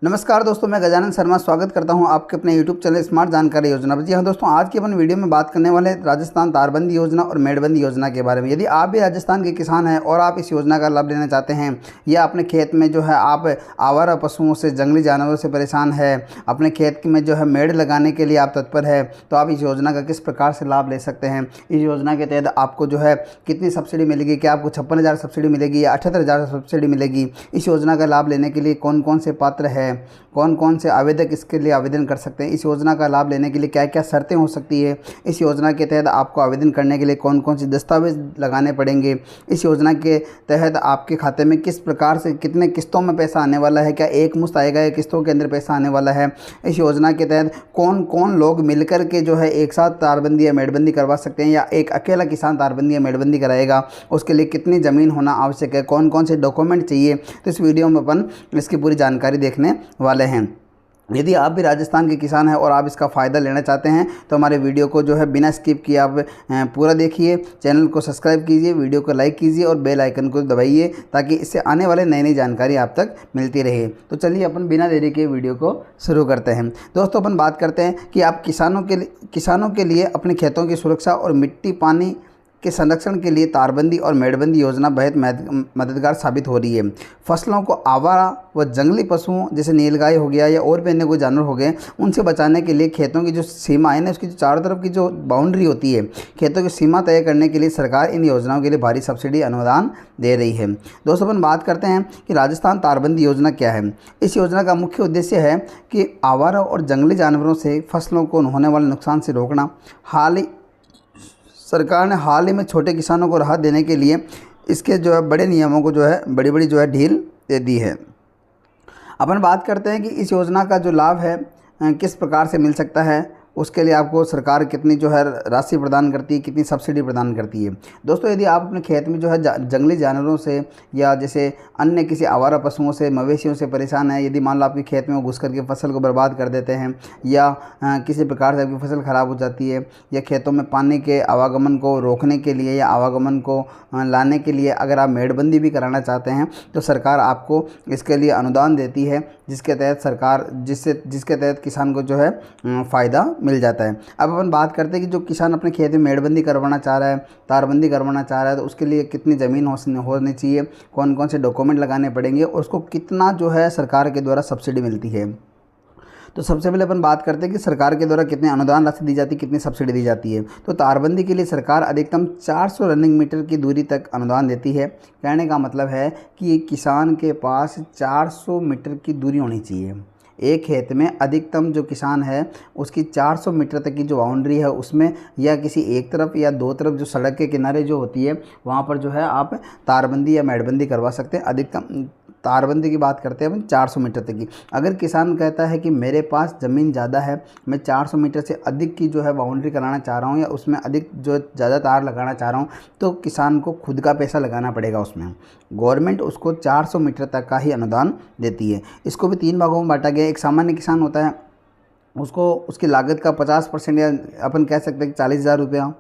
नमस्कार दोस्तों, मैं गजानन शर्मा स्वागत करता हूं आपके अपने YouTube चैनल स्मार्ट जानकारी योजना पर। जी हाँ दोस्तों, आज की अपन वीडियो में बात करने वाले हैं राजस्थान तारबंदी योजना और मेड़बंदी योजना के बारे में। यदि आप भी राजस्थान के किसान हैं और आप इस योजना का लाभ लेना चाहते हैं या अपने खेत में जो है आप आवारा पशुओं से, जंगली जानवरों से परेशान है, अपने खेत में जो है मेड़ लगाने के लिए आप तत्पर है, तो आप इस योजना का किस प्रकार से लाभ ले सकते हैं। इस योजना के तहत आपको जो है कितनी सब्सिडी मिलेगी, क्या आपको 56,000 सब्सिडी मिलेगी या 78,000 सब्सिडी मिलेगी। इस योजना का लाभ लेने के लिए कौन कौन से पात्र है, कौन कौन से आवेदक इसके लिए आवेदन कर सकते हैं, इस योजना का लाभ लेने के लिए क्या क्या शर्तें हो सकती है, इस योजना के तहत आपको आवेदन करने के लिए कौन कौन से दस्तावेज लगाने पड़ेंगे, इस योजना के तहत आपके खाते में किस प्रकार से कितने किस्तों में पैसा आने वाला है, क्या एक मुश्त आएगा या किस्तों के अंदर पैसा आने वाला है, इस योजना के तहत कौन कौन लोग मिलकर के जो है एक साथ तारबंदी या मेड़बंदी करवा सकते हैं या एक अकेला किसान तारबंदी या मेड़बंदी कराएगा, उसके लिए कितनी ज़मीन होना आवश्यक है, कौन कौन से डॉक्यूमेंट चाहिए। तो इस वीडियो में अपन इसकी पूरी जानकारी देखने वाले हैं। यदि आप भी राजस्थान के किसान हैं और आप इसका फ़ायदा लेना चाहते हैं तो हमारे वीडियो को जो है बिना स्किप किए आप पूरा देखिए, चैनल को सब्सक्राइब कीजिए, वीडियो को लाइक कीजिए और बेल आइकन को दबाइए ताकि इससे आने वाले नई नई जानकारी आप तक मिलती रहे। तो चलिए अपन बिना देरी के वीडियो को शुरू करते हैं। दोस्तों, अपन बात करते हैं कि आप किसानों के लिए अपने खेतों की सुरक्षा और मिट्टी पानी के संरक्षण के लिए तारबंदी और मेड़बंदी योजना बेहद मददगार साबित हो रही है। फसलों को आवारा व जंगली पशुओं जैसे नीलगाय हो गया या और भी अन्य कोई जानवर हो गए, उनसे बचाने के लिए खेतों की जो सीमा है ना, उसकी जो चारों तरफ की जो बाउंड्री होती है, खेतों की सीमा तय करने के लिए सरकार इन योजनाओं के लिए भारी सब्सिडी अनुदान दे रही है। दोस्तों, अपन बात करते हैं कि राजस्थान तारबंदी योजना क्या है। इस योजना का मुख्य उद्देश्य है कि आवारा और जंगली जानवरों से फसलों को होने वाले नुकसान से रोकना। सरकार ने हाल ही में छोटे किसानों को राहत देने के लिए इसके जो है बड़े नियमों को जो है बड़ी जो है ढील दे दी है। अपन बात करते हैं कि इस योजना का जो लाभ है किस प्रकार से मिल सकता है, उसके लिए आपको सरकार कितनी जो है राशि प्रदान करती है, कितनी सब्सिडी प्रदान करती है। दोस्तों, यदि आप अपने खेत में जो है जंगली जानवरों से या जैसे अन्य किसी आवारा पशुओं से, मवेशियों से परेशान है, यदि मान लो आपके खेत में वो घुस करके फसल को बर्बाद कर देते हैं या किसी प्रकार से आपकी फसल ख़राब हो जाती है या खेतों में पानी के आवागमन को रोकने के लिए या आवागमन को लाने के लिए अगर आप मेड़बंदी भी कराना चाहते हैं तो सरकार आपको इसके लिए अनुदान देती है, जिसके तहत किसान को जो है फ़ायदा मिल जाता है। अब अपन बात करते हैं कि जो किसान अपने खेत में मेड़बंदी करवाना चाह रहा है, तारबंदी करवाना चाह रहा है, तो उसके लिए कितनी ज़मीन होनी चाहिए, कौन कौन से डॉक्यूमेंट लगाने पड़ेंगे और उसको कितना जो है सरकार के द्वारा सब्सिडी मिलती है। तो सबसे पहले अपन बात करते हैं कि सरकार के द्वारा कितने अनुदान राशि दी जाती है, कितनी सब्सिडी दी जाती है। तो तारबंदी के लिए सरकार अधिकतम 400 रनिंग मीटर की दूरी तक अनुदान देती है। कहने का मतलब है कि किसान के पास 400 मीटर की दूरी होनी चाहिए। एक खेत में अधिकतम जो किसान है उसकी 400 मीटर तक की जो बाउंड्री है उसमें या किसी एक तरफ या दो तरफ जो सड़क के किनारे जो होती है वहाँ पर जो है आप तारबंदी या मेड़बंदी करवा सकते हैं। अधिकतम तारबंदी की बात करते हैं अपन 400 मीटर तक की। अगर किसान कहता है कि मेरे पास ज़मीन ज़्यादा है, मैं 400 मीटर से अधिक की जो है बाउंड्री कराना चाह रहा हूँ या उसमें अधिक जो ज़्यादा तार लगाना चाह रहा हूँ, तो किसान को खुद का पैसा लगाना पड़ेगा। उसमें गवर्नमेंट उसको 400 मीटर तक का ही अनुदान देती है। इसको भी 3 भागों में बांटा गया। एक सामान्य किसान होता है, उसको उसकी लागत का 50% या अपन कह सकते हैं कि 40,000 रुपया।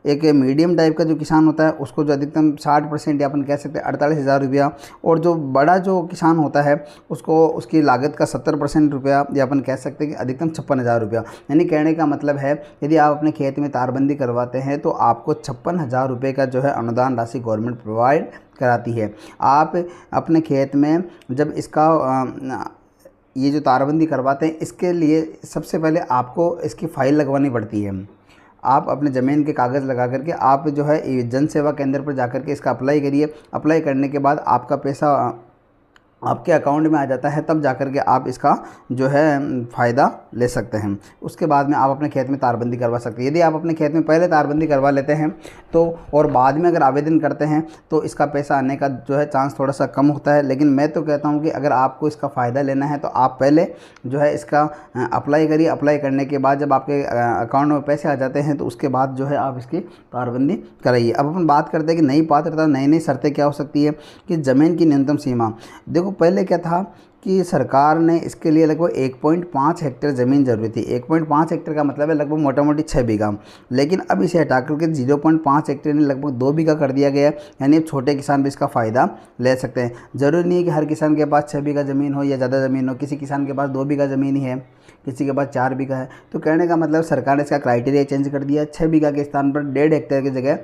एक मीडियम टाइप का जो किसान होता है उसको जो अधिकतम 60% या अपन कह सकते हैं 48,000 रुपया, और जो बड़ा जो किसान होता है उसको उसकी लागत का 70% रुपया या अपन कह सकते हैं कि अधिकतम 56,000 रुपया। यानी कहने का मतलब है यदि आप अपने खेत में तारबंदी करवाते हैं तो आपको 56,000 रुपये का जो है अनुदान राशि गवर्नमेंट प्रोवाइड कराती है। आप अपने खेत में जब इसका ये जो तारबंदी करवाते हैं इसके लिए सबसे पहले आपको इसकी फ़ाइल लगवानी पड़ती है। आप अपने ज़मीन के कागज़ लगा करके आप जो है जन सेवा केंद्र पर जाकर के इसका अप्लाई करिए। अप्लाई करने के बाद आपका पैसा आपके अकाउंट में आ जाता है, तब जाकर के आप इसका जो है फ़ायदा ले सकते हैं। उसके बाद में आप अपने खेत में तारबंदी करवा सकते हैं। यदि आप अपने खेत में पहले तारबंदी करवा लेते हैं तो और बाद में अगर आवेदन करते हैं तो इसका पैसा आने का जो है चांस थोड़ा सा कम होता है। लेकिन मैं तो कहता हूं कि अगर आपको इसका फ़ायदा लेना है तो आप पहले जो है इसका अप्लाई करिए। अप्लाई करने के बाद जब आपके अकाउंट में पैसे आ जाते हैं तो उसके बाद जो है आप इसकी तारबंदी कराइए। अब अपन बात करते हैं कि नई पात्रता, नई शर्तें क्या हो सकती है कि ज़मीन की न्यूनतम सीमा। देखो, पहले क्या था कि सरकार ने इसके लिए लगभग 1.5 हेक्टेयर ज़मीन ज़रूरी थी। 1.5 हेक्टेयर का मतलब है लगभग मोटा मोटी 6 बीघा, लेकिन अब इसे हटा करके 0.5 हेक्टेयर ने लगभग 2 बीघा कर दिया गया है। यानी अब छोटे किसान भी इसका फ़ायदा ले सकते हैं। ज़रूरी नहीं है कि हर किसान के पास 6 बीघा ज़मीन हो या ज़्यादा ज़मीन हो। किसी किसान के पास 2 बीघा ज़मीन ही है, किसी के पास 4 बीघा है। तो कहने का मतलब सरकार ने इसका क्राइटेरिया चेंज कर दिया। 6 बीघा के स्थान पर 1.5 हेक्टेयर की जगह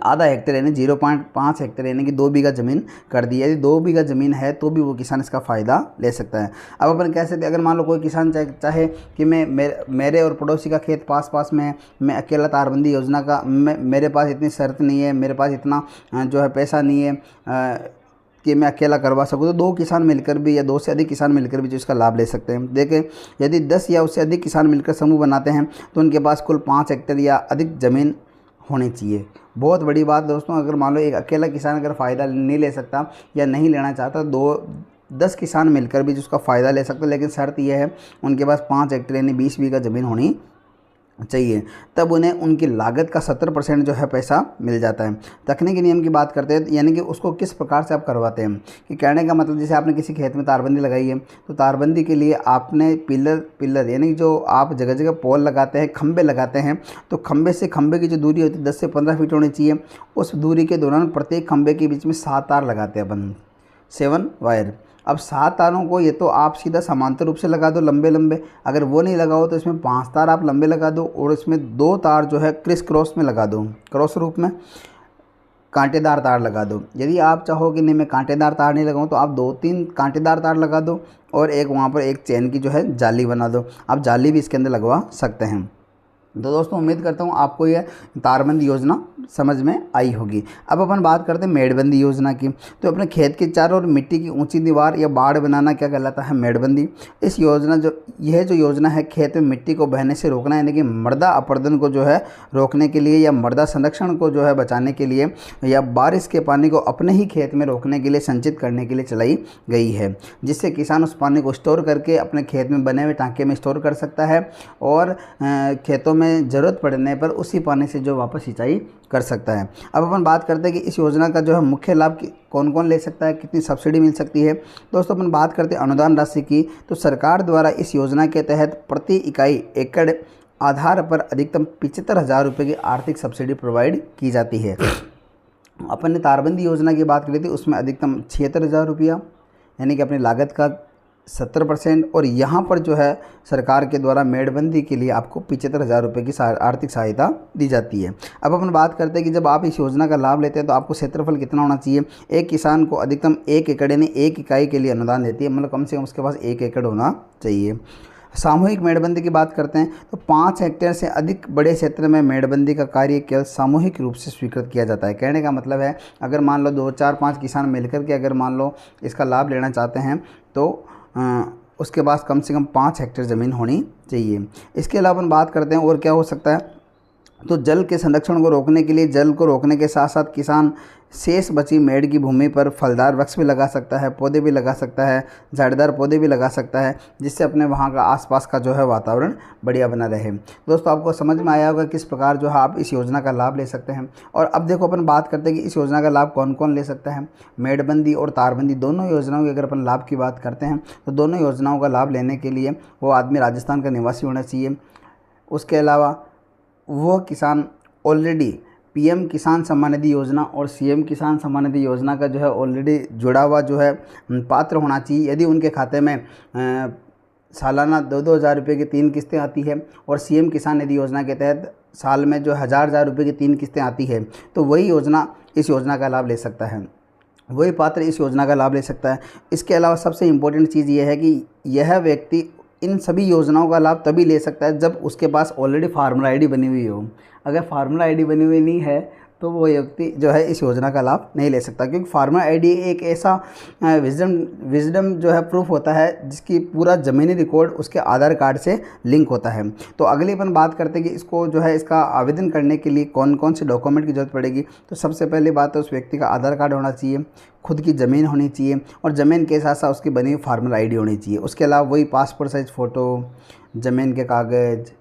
आधा हेक्टेयर यानी 0.5 हेक्टेयर यानी कि 2 बीघा ज़मीन कर दी है। यदि 2 बीघा ज़मीन है तो भी वो किसान इसका फ़ायदा ले सकता है। अब अपन कह सकते हैं, अगर मान लो कोई किसान चाहे कि मेरे और पड़ोसी का खेत पास पास में है, मैं अकेला तारबंदी योजना का मेरे पास इतनी शर्त नहीं है, मेरे पास इतना जो है पैसा नहीं है कि मैं अकेला करवा सकूँ, तो 2 किसान मिलकर भी या 2 से अधिक किसान मिलकर भी जो इसका लाभ ले सकते हैं। देखें, यदि 10 या उससे अधिक किसान मिलकर समूह बनाते हैं तो उनके पास कुल 5 हेक्टेयर या अधिक ज़मीन होनी चाहिए। बहुत बड़ी बात दोस्तों, अगर मान लो एक अकेला किसान अगर फ़ायदा नहीं ले सकता या नहीं लेना चाहता, 10 किसान मिलकर भी जिसका फ़ायदा ले सकते, लेकिन शर्त यह है उनके पास 5 हेक्टेयर यानी 20 बीघा ज़मीन होनी चाहिए। तब उन्हें उनकी लागत का 70% जो है पैसा मिल जाता है। तकनीकी नियम की बात करते हैं, यानी कि उसको किस प्रकार से आप करवाते हैं, कि कहने का मतलब जैसे आपने किसी खेत में तारबंदी लगाई है, तो तारबंदी के लिए आपने पिलर यानी जो आप जगह जगह पोल लगाते हैं, खंबे लगाते हैं, तो खंबे से खंबे की जो दूरी होती है 10 से 15 फीट होनी चाहिए। उस दूरी के दौरान प्रत्येक खंबे के बीच में 7 तार लगाते हैं अपन, 7 वायर। अब 7 तारों को ये तो आप सीधा समांतर रूप से लगा दो लंबे लंबे, अगर वो नहीं लगाओ तो इसमें 5 तार आप लंबे लगा दो और इसमें 2 तार जो है क्रिस क्रॉस में लगा दो, क्रॉस रूप में कांटेदार तार लगा दो। यदि आप चाहो कि नहीं मैं कांटेदार तार नहीं लगाऊं, तो आप 2-3 कांटेदार तार लगा दो और एक वहाँ पर एक चैन की जो है जाली बना दो। आप जाली भी इसके अंदर लगवा सकते हैं। तो दोस्तों उम्मीद करता हूँ आपको यह तारबंदी योजना समझ में आई होगी। अब अपन बात करते हैं मेड़बंदी योजना की। तो अपने खेत के चारों ओर मिट्टी की ऊंची दीवार या बाड़ बनाना क्या कहलाता है, मेड़बंदी। इस योजना यह जो योजना है खेत में मिट्टी को बहने से रोकना, यानी कि मृदा अपरदन को जो है रोकने के लिए या मृदा संरक्षण को जो है बचाने के लिए या बारिश के पानी को अपने ही खेत में रोकने के लिए, संचित करने के लिए चलाई गई है, जिससे किसान उस पानी को स्टोर करके अपने खेत में बने हुए टांके में स्टोर कर सकता है और खेतों में ज़रूरत पड़ने पर उसी पानी से जो वापस सिंचाई कर सकता है। अब अपन बात करते हैं कि इस योजना का जो है मुख्य लाभ कौन कौन ले सकता है, कितनी सब्सिडी मिल सकती है। दोस्तों अपन बात करते हैं अनुदान राशि की। तो सरकार द्वारा इस योजना के तहत प्रति इकाई एकड़ आधार पर अधिकतम 75,000 रुपये की आर्थिक सब्सिडी प्रोवाइड की जाती है। अपन ने तारबंदी योजना की बात करी थी, उसमें अधिकतम 76,000 रुपया यानी कि अपनी लागत का 70%, और यहाँ पर जो है सरकार के द्वारा मेड़बंदी के लिए आपको 75,000 रुपये की आर्थिक सहायता दी जाती है। अब अपन बात करते हैं कि जब आप इस योजना का लाभ लेते हैं तो आपको क्षेत्रफल कितना होना चाहिए। एक किसान को अधिकतम 1 एकड़ यानी 1 इकाई के लिए अनुदान देती है, मतलब कम से कम उसके पास 1 एकड़ होना चाहिए। सामूहिक मेड़बंदी की बात करते हैं तो 5 हेक्टेयर से अधिक बड़े क्षेत्र में मेड़बंदी का कार्य केवल सामूहिक रूप से स्वीकृत किया जाता है। कहने का मतलब है अगर मान लो 2, 4, 5 किसान मिलकर के अगर मान लो इसका लाभ लेना चाहते हैं तो उसके पास कम से कम 5 हेक्टेयर ज़मीन होनी चाहिए। इसके अलावा अपन बात करते हैं और क्या हो सकता है, तो जल के संरक्षण को रोकने के लिए, जल को रोकने के साथ साथ किसान शेष बची मेड़ की भूमि पर फलदार वृक्ष भी लगा सकता है, पौधे भी लगा सकता है, झाड़ीदार पौधे भी लगा सकता है, जिससे अपने वहाँ का आसपास का जो है वातावरण बढ़िया बना रहे। दोस्तों आपको समझ में आया होगा किस प्रकार जो है आप इस योजना का लाभ ले सकते हैं। और अब देखो अपन बात करते हैं कि इस योजना का लाभ कौन कौन ले सकता है। मेड़बंदी और तारबंदी दोनों योजनाओं की अगर अपन लाभ की बात करते हैं तो दोनों योजनाओं का लाभ लेने के लिए वो आदमी राजस्थान का निवासी होना चाहिए। उसके अलावा वो किसान ऑलरेडी पीएम किसान सम्मान निधि योजना और सीएम किसान सम्मान निधि योजना का जो है ऑलरेडी जुड़ा हुआ जो है पात्र होना चाहिए। यदि उनके खाते में सालाना 2-2 हज़ार रुपये की 3 किस्तें आती है और सीएम किसान निधि योजना के तहत साल में जो 1,000 रुपये की 3 किस्तें आती है, तो वही योजना इस योजना का लाभ ले सकता है, वही पात्र इस योजना का लाभ ले सकता है। इसके अलावा सबसे इम्पोर्टेंट चीज़ ये है कि यह व्यक्ति इन सभी योजनाओं का लाभ तभी ले सकता है जब उसके पास ऑलरेडी फार्मर आईडी बनी हुई हो। अगर फार्मर आईडी बनी हुई नहीं है तो वो व्यक्ति जो है इस योजना का लाभ नहीं ले सकता, क्योंकि फार्मर आईडी एक ऐसा विजडम जो है प्रूफ होता है जिसकी पूरा ज़मीनी रिकॉर्ड उसके आधार कार्ड से लिंक होता है। तो अगली अपन बात करते हैं कि इसको जो है इसका आवेदन करने के लिए कौन कौन से डॉक्यूमेंट की ज़रूरत पड़ेगी। तो सबसे पहली बात है उस व्यक्ति का आधार कार्ड होना चाहिए, खुद की ज़मीन होनी चाहिए और ज़मीन के साथ साथ उसकी बनी हुई फार्मर आईडी होनी चाहिए। उसके अलावा वही पासपोर्ट साइज़ फ़ोटो, ज़मीन के कागज़,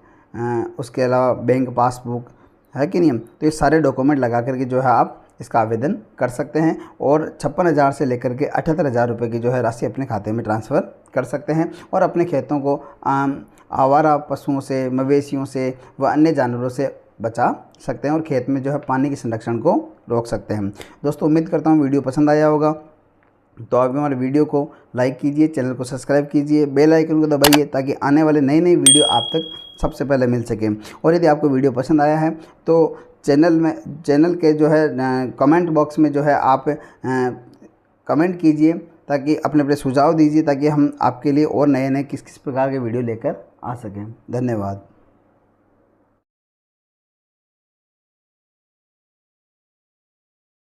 उसके अलावा बैंक पासबुक है कि नहीं। तो ये सारे डॉक्यूमेंट लगा करके जो है आप इसका आवेदन कर सकते हैं और 56,000 से लेकर के 78,000 रुपये की जो है राशि अपने खाते में ट्रांसफ़र कर सकते हैं और अपने खेतों को आवारा पशुओं से, मवेशियों से व अन्य जानवरों से बचा सकते हैं और खेत में जो है पानी के संरक्षण को रोक सकते हैं। दोस्तों उम्मीद करता हूँ वीडियो पसंद आया होगा, तो आप हमारे वीडियो को लाइक कीजिए, चैनल को सब्सक्राइब कीजिए, बेल आइकन को दबाइए ताकि आने वाले नई नई वीडियो आप तक सबसे पहले मिल सके। और यदि आपको वीडियो पसंद आया है तो चैनल के जो है कमेंट बॉक्स में जो है आप कमेंट कीजिए, ताकि अपने अपने सुझाव दीजिए ताकि हम आपके लिए और नए नए किस किस प्रकार के वीडियो लेकर आ सकें। धन्यवाद।